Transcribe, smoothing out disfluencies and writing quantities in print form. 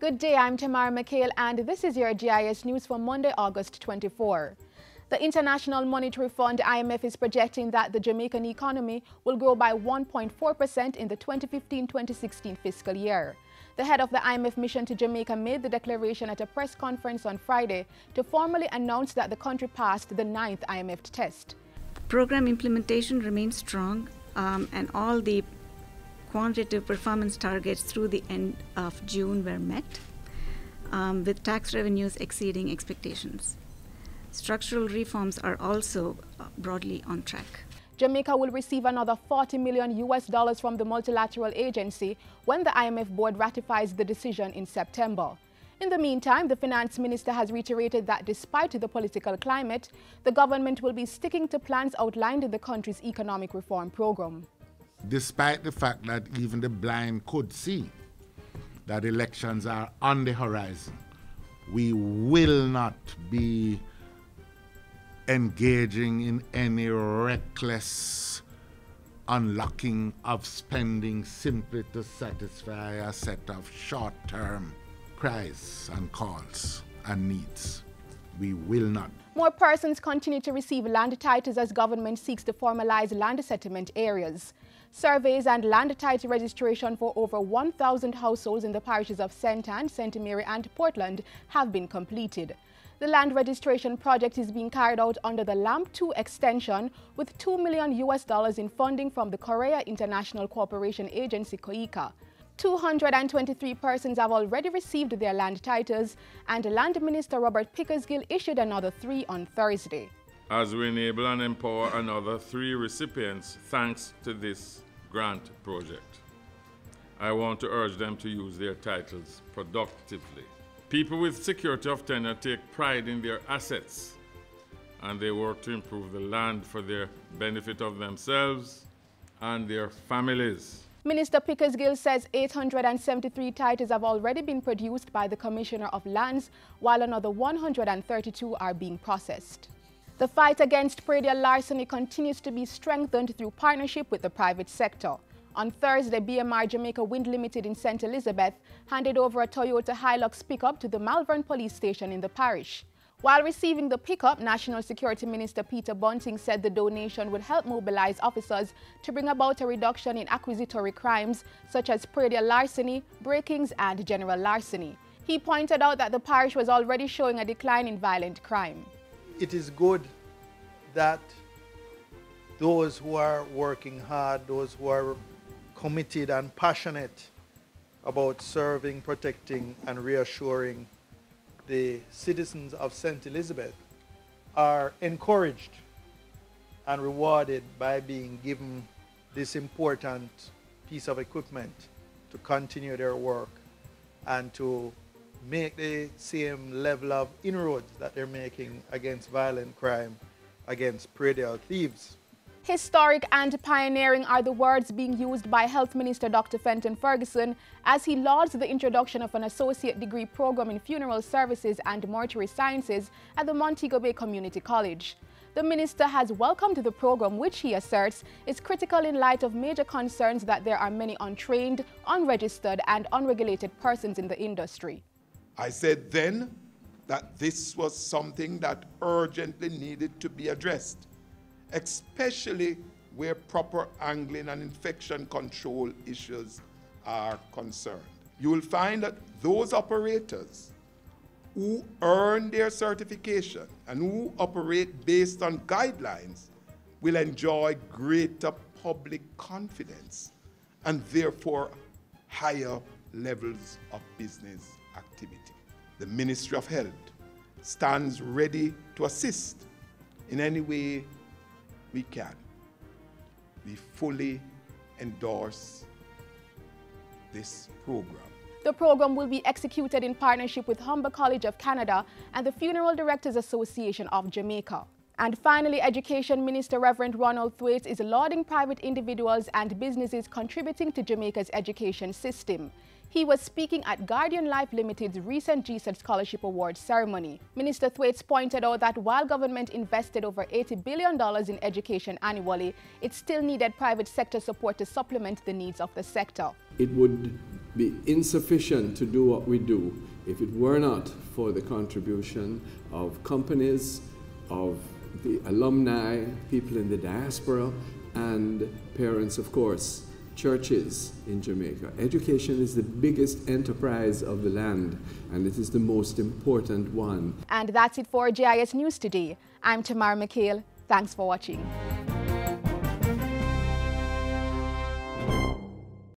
Good day, I'm Tamara McHale and this is your JIS news for Monday, August 24. The International Monetary Fund IMF is projecting that the Jamaican economy will grow by 1.4% in the 2015-2016 fiscal year. The head of the IMF mission to Jamaica made the declaration at a press conference on Friday to formally announce that the country passed the 9th IMF test. Program implementation remains strong and all the quantitative performance targets through the end of June were met, with tax revenues exceeding expectations. Structural reforms are also broadly on track. Jamaica will receive another $40 million from the multilateral agency when the IMF board ratifies the decision in September. In the meantime, the finance minister has reiterated that despite the political climate, the government will be sticking to plans outlined in the country's economic reform program. Despite the fact that even the blind could see that elections are on the horizon, we will not be engaging in any reckless unlocking of spending simply to satisfy a set of short-term cries and calls and needs. We will not. More persons continue to receive land titles as government seeks to formalize land settlement areas. Surveys and land title registration for over 1,000 households in the parishes of St. Anne, St. Mary and Portland have been completed. The land registration project is being carried out under the LAMP 2 extension with $2 million in funding from the Korea International Cooperation Agency, KOICA. 223 persons have already received their land titles, and Land Minister Robert Pickersgill issued another 3 on Thursday. As we enable and empower another 3 recipients thanks to this grant project, I want to urge them to use their titles productively. People with security of tenure take pride in their assets, and they work to improve the land for the benefit of themselves and their families. Minister Pickersgill says 873 titles have already been produced by the Commissioner of Lands, while another 132 are being processed. The fight against predial larceny continues to be strengthened through partnership with the private sector. On Thursday, BMR Jamaica Wind Limited in St. Elizabeth handed over a Toyota Hilux pickup to the Malvern Police Station in the parish. While receiving the pickup, National Security Minister Peter Bunting said the donation would help mobilize officers to bring about a reduction in accusatory crimes such as predial larceny, break-ins and general larceny. He pointed out that the parish was already showing a decline in violent crime. It is good that those who are working hard, those who are committed and passionate about serving, protecting and reassuring the citizens of St. Elizabeth are encouraged and rewarded by being given this important piece of equipment to continue their work and to make the same level of inroads that they're making against violent crime, against predial thieves. Historic and pioneering are the words being used by Health Minister Dr. Fenton Ferguson as he lauds the introduction of an associate degree program in funeral services and mortuary sciences at the Montego Bay Community College. The minister has welcomed the program, which he asserts is critical in light of major concerns that there are many untrained, unregistered and unregulated persons in the industry. I said then that this was something that urgently needed to be addressed, especially where proper angling and infection control issues are concerned. You will find that those operators who earn their certification and who operate based on guidelines will enjoy greater public confidence and therefore higher levels of business activity. The Ministry of Health stands ready to assist in any way we can. We fully endorse this program. The program will be executed in partnership with Humber College of Canada and the Funeral Directors Association of Jamaica. And finally, Education Minister Reverend Ronald Thwaites is lauding private individuals and businesses contributing to Jamaica's education system. He was speaking at Guardian Life Limited's recent JIS Scholarship Awards ceremony. Minister Thwaites pointed out that while government invested over $80 billion in education annually, it still needed private sector support to supplement the needs of the sector. It would be insufficient to do what we do if it were not for the contribution of companies, of the alumni, people in the diaspora, and parents, of course, churches in Jamaica. Education is the biggest enterprise of the land, and it is the most important one. And that's it for JIS News today. I'm Tamara McHale. Thanks for watching.